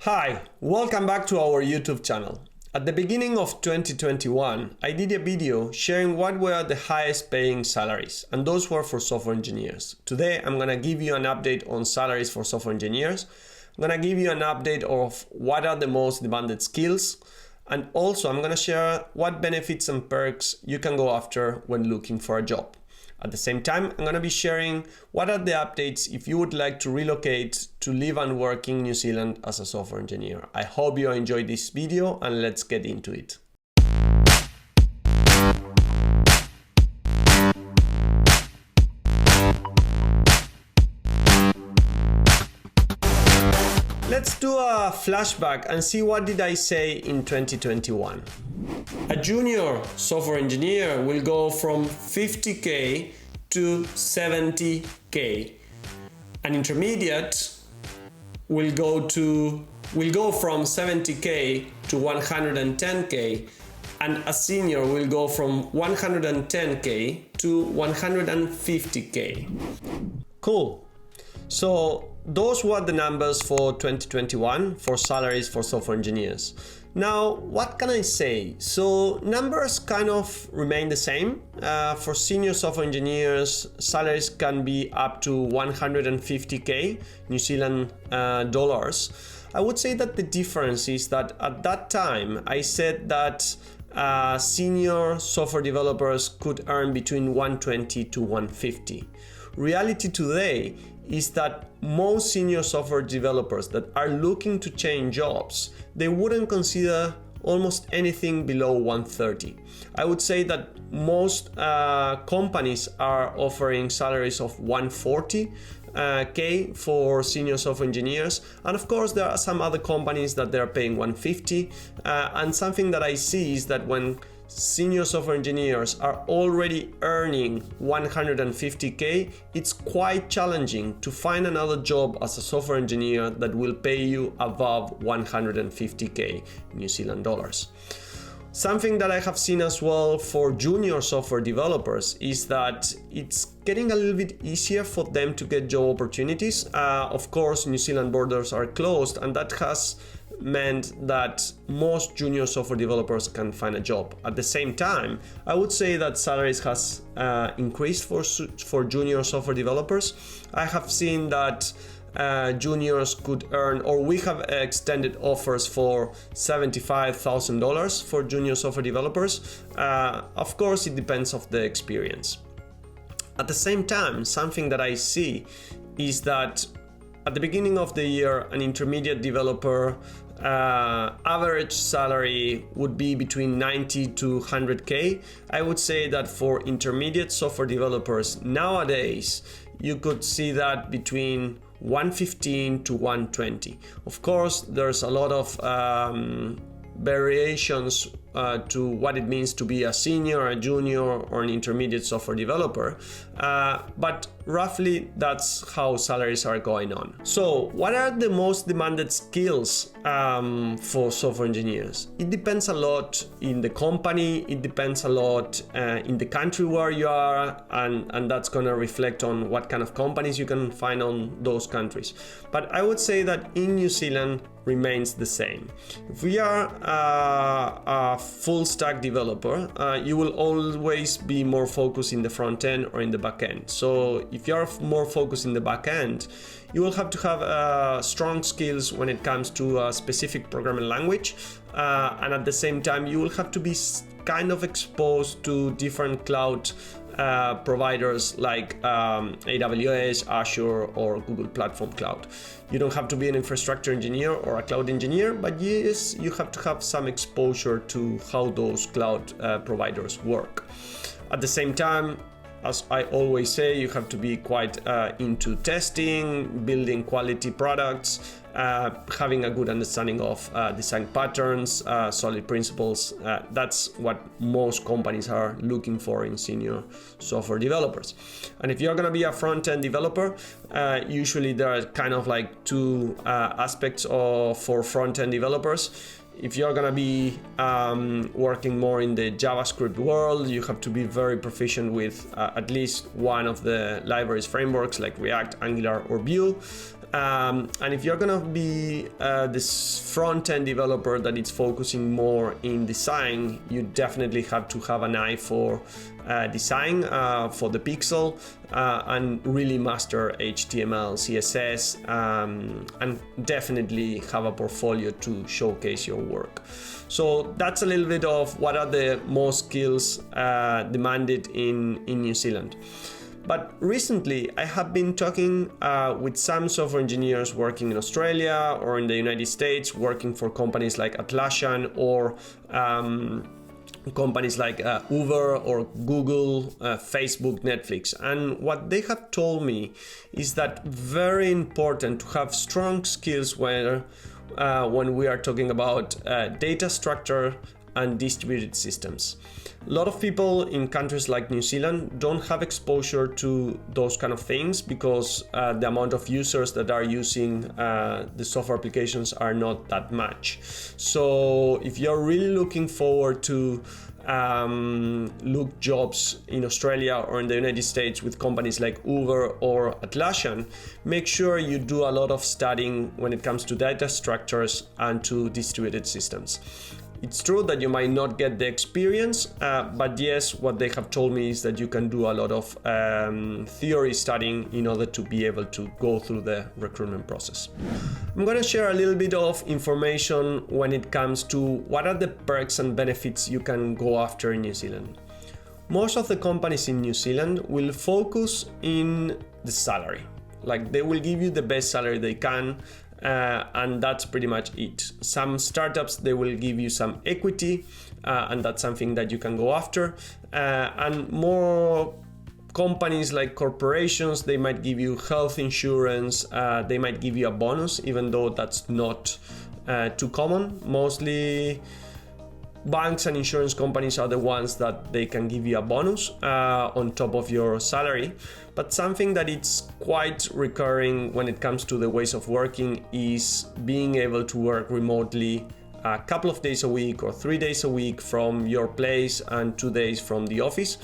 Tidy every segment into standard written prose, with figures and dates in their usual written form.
Hi, welcome back to our YouTube channel. At the beginning of 2021, I did a video sharing what were the highest paying salaries, and those were for software engineers. Today, I'm gonna give you an update on salaries for software engineers. I'm gonna give you an update of what are the most demanded skills, and also I'm gonna share what benefits and perks you can go after when looking for a job. At the same time, I'm going to be sharing what are the updates if you would like to relocate to live and work in New Zealand as a software engineer. I hope you enjoyed this video and let's get into it. Let's do a flashback and see what did I say in 2021. A junior software engineer will go from 50k to 70k. An intermediate will go from 70k to 110k, and a senior will go from 110k to 150k. Cool. So those were the numbers for 2021 for salaries for software engineers. Now, what can I say? So numbers kind of remain the same. For senior software engineers, salaries can be up to 150k New Zealand dollars. I would say that the difference is that at that time, I said that senior software developers could earn between 120 to 150. Reality today is that most senior software developers that are looking to change jobs, they wouldn't consider almost anything below 130. I would say that most companies are offering salaries of 140k for senior software engineers, and of course there are some other companies that they're paying 150, and something that I see is that when senior software engineers are already earning 150k, it's quite challenging to find another job as a software engineer that will pay you above 150k New Zealand dollars. Something that I have seen as well for junior software developers is that it's getting a little bit easier for them to get job opportunities. Of course, New Zealand borders are closed, and that has meant that most junior software developers can find a job. At the same time, I would say that salaries has increased for junior software developers. I have seen that juniors could earn, or we have extended offers for $75,000 for junior software developers. Of course, it depends on the experience. At the same time, something that I see is that at the beginning of the year, an intermediate developer average salary would be between 90 to 100k. I would say that for intermediate software developers nowadays, you could see that between 115 to 120. Of course, there's a lot of variations to what it means to be a senior, a junior, or an intermediate software developer, but roughly that's how salaries are going on. So what are the most demanded skills for software engineers? It depends a lot in the company, it depends a lot in the country where you are, and that's going to reflect on what kind of companies you can find on those countries. But I would say that in New Zealand remains the same. If we are a full stack developer, you will always be more focused in the front end or in the back end. So if you are more focused in the back end, you will have to have strong skills when it comes to a specific programming language, and at the same time you will have to be kind of exposed to different cloud providers like AWS, Azure, or Google Platform Cloud. You don't have to be an infrastructure engineer or a cloud engineer, but yes, you have to have some exposure to how those cloud providers work. At the same time, as I always say, you have to be quite into testing, building quality products, having a good understanding of design patterns, solid principles. That's what most companies are looking for in senior software developers. And if you're going to be a front-end developer, usually there are kind of like two aspects for front-end developers. If you're gonna be working more in the JavaScript world, you have to be very proficient with at least one of the libraries frameworks like React, Angular, or Vue. And if you're gonna be this front-end developer that is focusing more in design, you definitely have to have an eye for design for the pixel and really master HTML, CSS, and definitely have a portfolio to showcase your work. So that's a little bit of what are the most skills demanded in New Zealand. But recently, I have been talking with some software engineers working in Australia or in the United States, working for companies like Atlassian or companies like Uber or Google, Facebook, Netflix. And what they have told me is that very important to have strong skills when we are talking about data structure and distributed systems. A lot of people in countries like New Zealand don't have exposure to those kind of things because the amount of users that are using the software applications are not that much. So if you're really looking forward to look jobs in Australia or in the United States with companies like Uber or Atlassian, make sure you do a lot of studying when it comes to data structures and to distributed systems. It's true that you might not get the experience, but yes, what they have told me is that you can do a lot of theory studying in order to be able to go through the recruitment process. I'm going to share a little bit of information when it comes to what are the perks and benefits you can go after in New Zealand. Most of the companies in New Zealand will focus in the salary. Like they will give you the best salary they can. And that's pretty much it. Some startups, they will give you some equity, and that's something that you can go after. And more companies like corporations, they might give you health insurance, they might give you a bonus, even though that's not too common. Mostly banks and insurance companies are the ones that they can give you a bonus on top of your salary. But something that it's quite recurring when it comes to the ways of working is being able to work remotely a couple of days a week or 3 days a week from your place and 2 days from the office.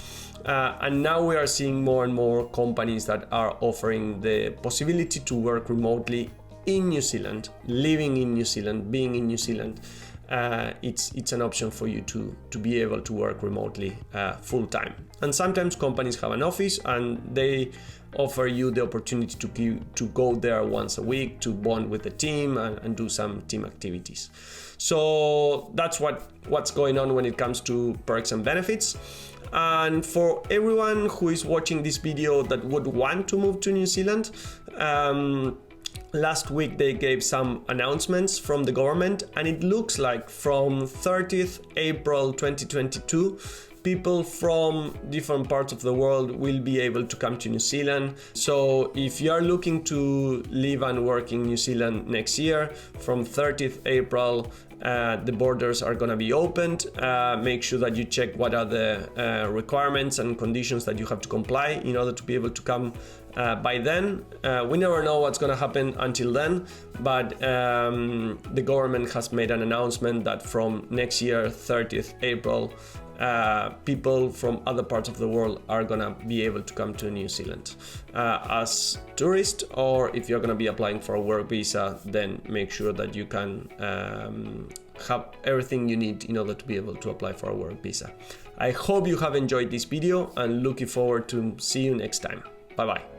And now we are seeing more and more companies that are offering the possibility to work remotely in New Zealand, living in New Zealand, being in New Zealand. It's an option for you to be able to work remotely full time. And sometimes companies have an office and they offer you the opportunity to go there once a week to bond with the team and do some team activities. So that's what's going on when it comes to perks and benefits. And for everyone who is watching this video that would want to move to New Zealand, last week they gave some announcements from the government, and it looks like from 30th April 2022, people from different parts of the world will be able to come to New Zealand. So if you are looking to live and work in New Zealand next year, from 30th April, the borders are going to be opened. Make sure that you check what are the requirements and conditions that you have to comply in order to be able to come by then. We never know what's going to happen until then, but the government has made an announcement that from next year, 30th April, people from other parts of the world are gonna be able to come to New Zealand as tourists, or if you're gonna be applying for a work visa, then make sure that you can have everything you need in order to be able to apply for a work visa. I hope you have enjoyed this video and looking forward to see you next time. Bye bye.